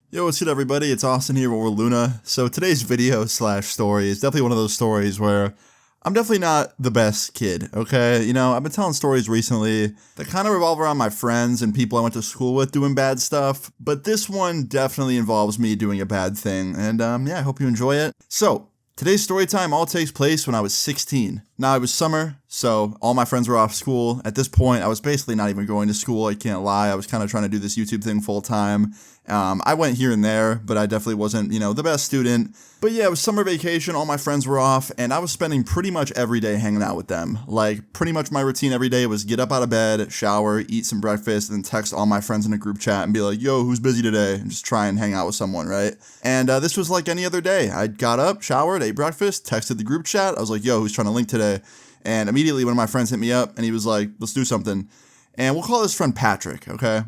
Yo, what's good everybody? It's Austin here with Luna. So today's video slash story is definitely one of those stories where I'm definitely not the best kid, okay? I've been telling stories recently that kind of revolve around my friends and people I went to school with doing bad stuff, but this one definitely involves me doing a bad thing, and I hope you enjoy it. So, today's story time all takes place when I was 16. Now, it was summer, so all my friends were off school. At this point, I was basically not even going to school, I can't lie. I was kind of trying to do this YouTube thing full time. I went here and there, but I definitely wasn't, the best student. But yeah, it was summer vacation, all my friends were off, and I was spending pretty much every day hanging out with them. Like, pretty much my routine every day was get up out of bed, shower, eat some breakfast, and then text all my friends in a group chat and be like, yo, who's busy today? And just try and hang out with someone, right? And this was like any other day. I got up, showered, ate breakfast, texted the group chat. I was like, yo, who's trying to link today? And immediately one of my friends hit me up, and he was like, let's do something. And we'll call this friend Patrick, okay?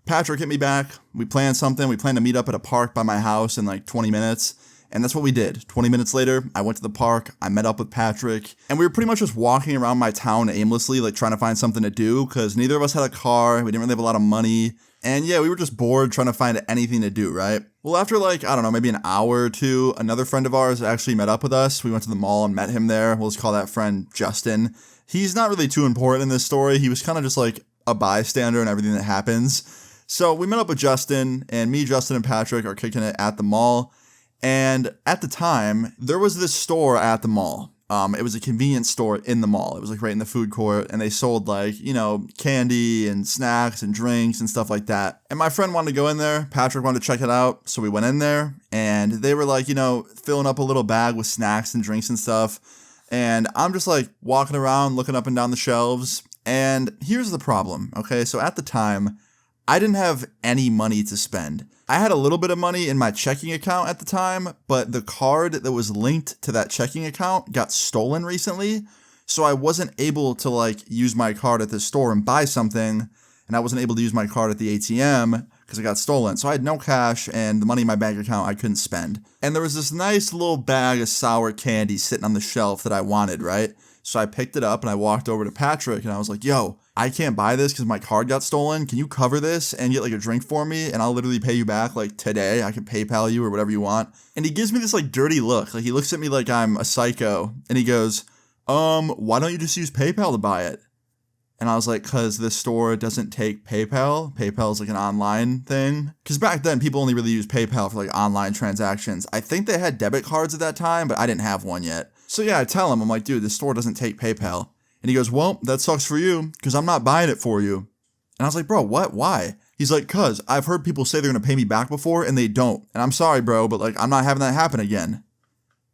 Patrick hit me back. We planned something. We planned to meet up at a park by my house in like 20 minutes. And that's what we did. 20 minutes later, I went to the park. I met up with Patrick. And we were pretty much just walking around my town aimlessly, like trying to find something to do because neither of us had a car. We didn't really have a lot of money. And yeah, we were just bored trying to find anything to do, right? Well, after maybe an hour or two, another friend of ours actually met up with us. We went to the mall and met him there. We'll just call that friend Justin. He's not really too important in this story. He was kind of just like a bystander in everything that happens. So we met up with Justin, and me, Justin, and Patrick are kicking it at the mall. And at the time, there was this store at the mall. It was a convenience store in the mall. It was like right in the food court, and they sold candy and snacks and drinks and stuff like that. And my friend wanted to go in there. Patrick wanted to check it out, so we went in there, and they were filling up a little bag with snacks and drinks and stuff. And I'm just walking around, looking up and down the shelves. And here's the problem, okay? So at the time, I didn't have any money to spend. I had a little bit of money in my checking account at the time, but the card that was linked to that checking account got stolen recently, so I wasn't able to use my card at the store and buy something, and I wasn't able to use my card at the ATM because it got stolen. So I had no cash, and the money in my bank account I couldn't spend. And there was this nice little bag of sour candy sitting on the shelf that I wanted, right? So I picked it up and I walked over to Patrick and I was like, yo, I can't buy this because my card got stolen. Can you cover this and get a drink for me? And I'll literally pay you back today. I can PayPal you or whatever you want. And he gives me this dirty look. He looks at me like I'm a psycho and he goes, why don't you just use PayPal to buy it? And I was like, cause this store doesn't take PayPal. PayPal is an online thing. Cause back then people only really used PayPal for online transactions. I think they had debit cards at that time, but I didn't have one yet. So yeah, I tell him, I'm like, dude, this store doesn't take PayPal. And he goes, well, that sucks for you, because I'm not buying it for you. And I was like, bro, what? Why? He's like, cause I've heard people say they're going to pay me back before, and they don't. And I'm sorry, bro, but I'm not having that happen again.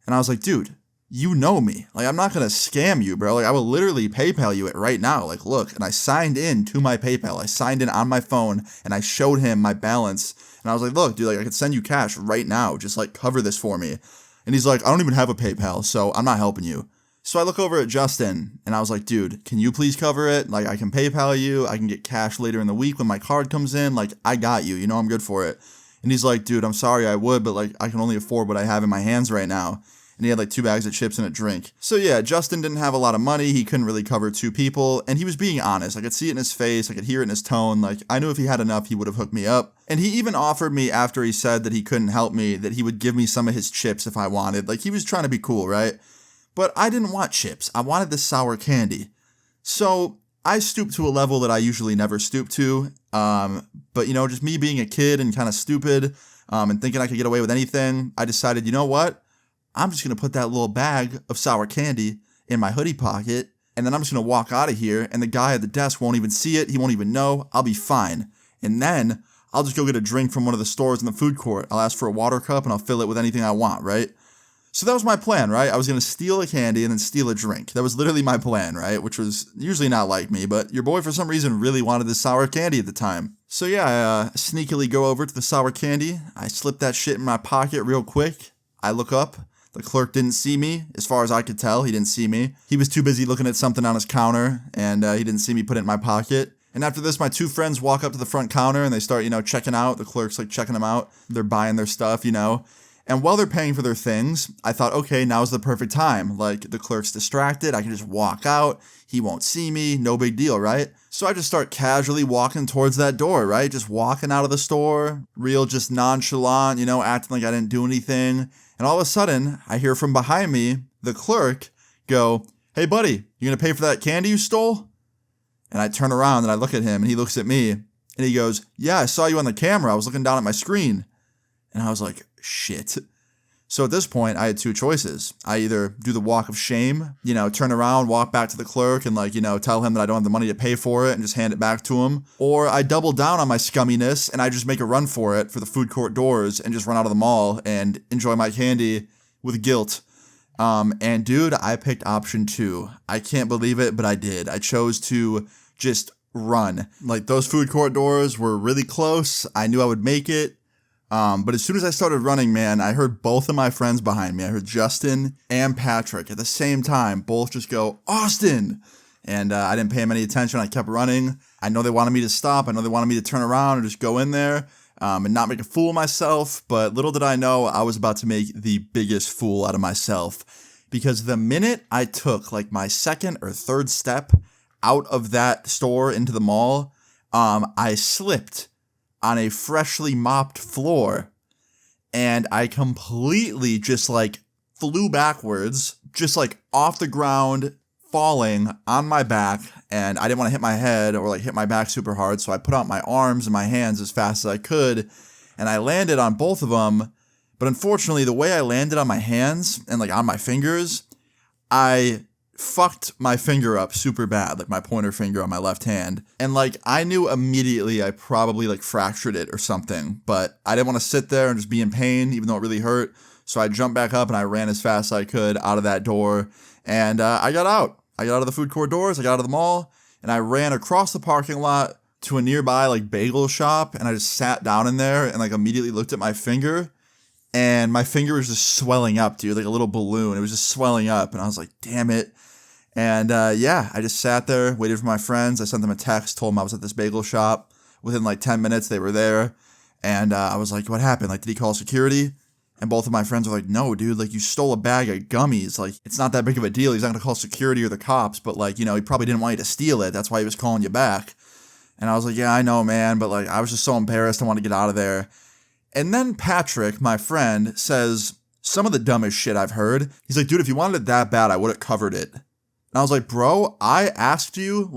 And I was like, dude, you know me. I'm not going to scam you, bro. I will literally PayPal you it right now. Look. And I signed in to my PayPal. I signed in on my phone, and I showed him my balance. And I was like, look, dude, I could send you cash right now. Just cover this for me. And he's like, I don't even have a PayPal, so I'm not helping you. So I look over at Justin, and I was like, dude, can you please cover it? I can PayPal you. I can get cash later in the week when my card comes in. I got you. I'm good for it. And he's like, dude, I'm sorry I would, but I can only afford what I have in my hands right now. And he had 2 bags of chips and a drink. So yeah, Justin didn't have a lot of money. He couldn't really cover 2 people. And he was being honest. I could see it in his face. I could hear it in his tone. I knew if he had enough, he would have hooked me up. And he even offered me, after he said that he couldn't help me, that he would give me some of his chips if I wanted. He was trying to be cool, right? But I didn't want chips. I wanted the sour candy. So I stooped to a level that I usually never stoop to. But just me being a kid and kind of stupid and thinking I could get away with anything, I decided, you know what? I'm just going to put that little bag of sour candy in my hoodie pocket, and then I'm just going to walk out of here, and the guy at the desk won't even see it. He won't even know. I'll be fine. And then I'll just go get a drink from one of the stores in the food court. I'll ask for a water cup, and I'll fill it with anything I want, right? So that was my plan, right? I was going to steal a candy and then steal a drink. That was literally my plan, right? Which was usually not like me, but your boy for some reason really wanted this sour candy at the time. So yeah, I sneakily go over to the sour candy. I slip that shit in my pocket real quick. I look up. The clerk didn't see me. As far as I could tell, he didn't see me. He was too busy looking at something on his counter, and he didn't see me put it in my pocket. And after this, my 2 friends walk up to the front counter, and they start, checking out. The clerk's checking them out. They're buying their stuff. And while they're paying for their things, I thought, okay, now's the perfect time. Like, the clerk's distracted, I can just walk out, he won't see me, no big deal, right? So I just start casually walking towards that door, right? Just walking out of the store, real just nonchalant, acting like I didn't do anything. And all of a sudden, I hear from behind me, the clerk, go, "Hey buddy, you gonna pay for that candy you stole?" And I turn around and I look at him and he looks at me and he goes, "Yeah, I saw you on the camera. I was looking down at my screen." And I was like, shit. So at this point, I had two choices. I either do the walk of shame, turn around, walk back to the clerk and tell him that I don't have the money to pay for it and just hand it back to him. Or I double down on my scumminess and I just make a run for it for the food court doors and just run out of the mall and enjoy my candy with guilt. And dude, I picked option 2. I can't believe it, but I did. I chose to just run. Like, those food court doors were really close. I knew I would make it. But as soon as I started running, man, I heard both of my friends behind me. I heard Justin and Patrick at the same time, both just go, "Austin!" And I didn't pay them any attention. I kept running. I know they wanted me to stop. I know they wanted me to turn around and just go in there and not make a fool of myself. But little did I know I was about to make the biggest fool out of myself. Because the minute I took my second or third step out of that store into the mall, I slipped on a freshly mopped floor and I completely just flew backwards, just off the ground, falling on my back. And I didn't want to hit my head or hit my back super hard, so I put out my arms and my hands as fast as I could and I landed on both of them. But unfortunately, the way I landed on my hands and on my fingers, I fucked my finger up super bad, my pointer finger on my left hand. And I knew immediately I probably fractured it or something, but I didn't want to sit there and just be in pain, even though it really hurt. So I jumped back up and I ran as fast as I could out of that door. And I got out. I got out of the food court doors, I got out of the mall, and I ran across the parking lot to a nearby bagel shop. And I just sat down in there and immediately looked at my finger. And my finger was just swelling up, dude, like a little balloon. It was just swelling up. And I was like, damn it. And I just sat there, waited for my friends. I sent them a text, told them I was at this bagel shop. Within 10 minutes, they were there. And I was like, what happened? Did he call security? And both of my friends were like, no, dude, you stole a bag of gummies. It's not that big of a deal. He's not going to call security or the cops. But, he probably didn't want you to steal it. That's why he was calling you back. And I was like, yeah, I know, man. But, I was just so embarrassed. I wanted to get out of there. And then Patrick, my friend, says some of the dumbest shit I've heard. He's like, dude, if you wanted it that bad, I would have covered it. And I was like, bro, I asked you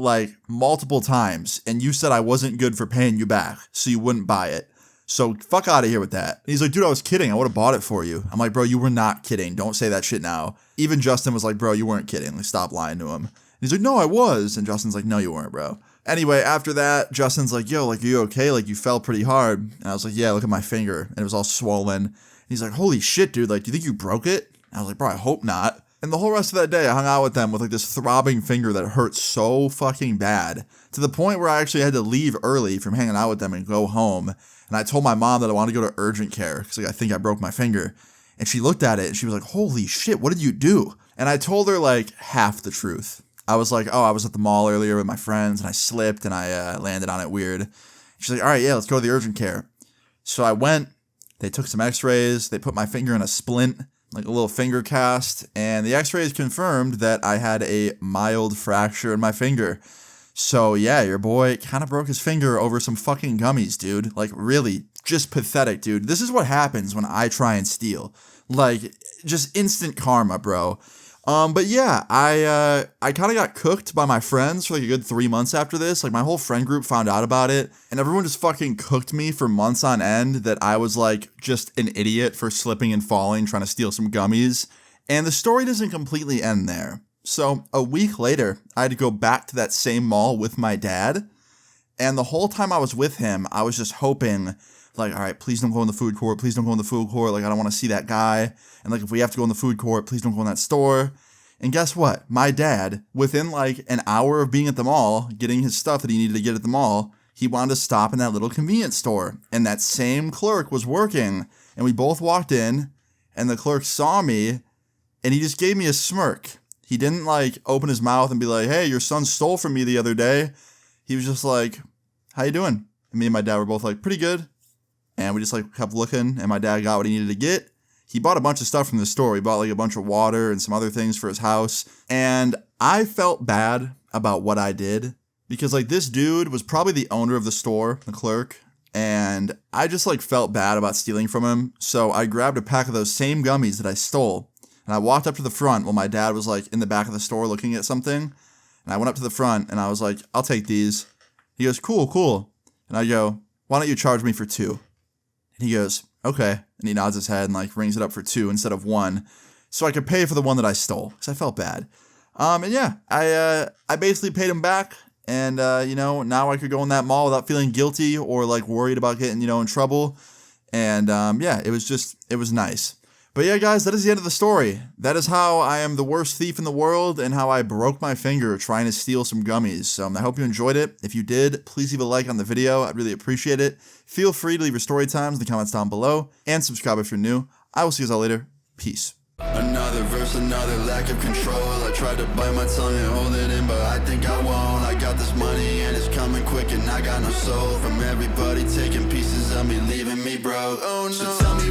multiple times and you said I wasn't good for paying you back, so you wouldn't buy it. So fuck out of here with that. And he's like, dude, I was kidding. I would have bought it for you. I'm like, bro, you were not kidding. Don't say that shit now. Even Justin was like, bro, you weren't kidding. Stop lying to him. And he's like, no, I was. And Justin's like, no, you weren't, bro. Anyway, after that, Justin's like, yo, are you okay? You fell pretty hard. And I was like, yeah, look at my finger. And it was all swollen. And he's like, holy shit, dude. Do you think you broke it? And I was like, bro, I hope not. And the whole rest of that day, I hung out with them with this throbbing finger that hurt so fucking bad, to the point where I actually had to leave early from hanging out with them and go home. And I told my mom that I wanted to go to urgent care because I think I broke my finger. And she looked at it and she was like, holy shit, what did you do? And I told her half the truth. I was like, oh, I was at the mall earlier with my friends and I slipped and I landed on it weird. She's like, all right, yeah, let's go to the urgent care. So I went, they took some x-rays, they put my finger in a splint, a little finger cast, and the x-rays confirmed that I had a mild fracture in my finger. So yeah, your boy kind of broke his finger over some fucking gummies, dude. Really, just pathetic, dude. This is what happens when I try and steal. Just instant karma, bro. But yeah, I kind of got cooked by my friends for a good 3 months after this. My whole friend group found out about it, and everyone just fucking cooked me for months on end that I was just an idiot for slipping and falling trying to steal some gummies. And the story doesn't completely end there. So a week later, I had to go back to that same mall with my dad, and the whole time I was with him, I was just hoping, all right, please don't go in the food court. Please don't go in the food court. I don't want to see that guy. And if we have to go in the food court, please don't go in that store. And guess what? My dad, within an hour of being at the mall, getting his stuff that he needed to get at the mall, he wanted to stop in that little convenience store. And that same clerk was working. And we both walked in, and the clerk saw me, and he just gave me a smirk. He didn't open his mouth and be like, hey, your son stole from me the other day. He was just like, how you doing? And me and my dad were both pretty good. And we just kept looking, and my dad got what he needed to get. he bought a bunch of stuff from the store. He bought like a bunch of water and some other things for his house. And I felt bad about what I did because like this dude was probably the owner of the store, the clerk. And I just like felt bad about stealing from him. So I grabbed a pack of those same gummies that I stole. And I walked up to the front while my dad was like in the back of the store looking at something. And I went up to the front and I was like, I'll take these. He goes, cool. And I go, why don't you charge me for 2? And he goes, okay. And he nods his head and like rings it up for 2 instead of 1. So I could pay for the one that I stole because I felt bad. And yeah, I basically paid him back. And, now I could go in that mall without feeling guilty or like worried about getting, in trouble. And yeah, it was nice. But yeah, guys, that is the end of the story. That is how I am the worst thief in the world and how I broke my finger trying to steal some gummies. So I hope you enjoyed it. If you did, please leave a like on the video. I'd really appreciate it. Feel free to leave your story times in the comments down below and subscribe if you're new. I will see you all later. Peace. Another verse, another lack of control. I tried to bite my tongue and hold it in, but I think I won't. I got this money and it's coming quick and I got no soul. From everybody taking pieces of me, leaving me broke. Oh no. So tell me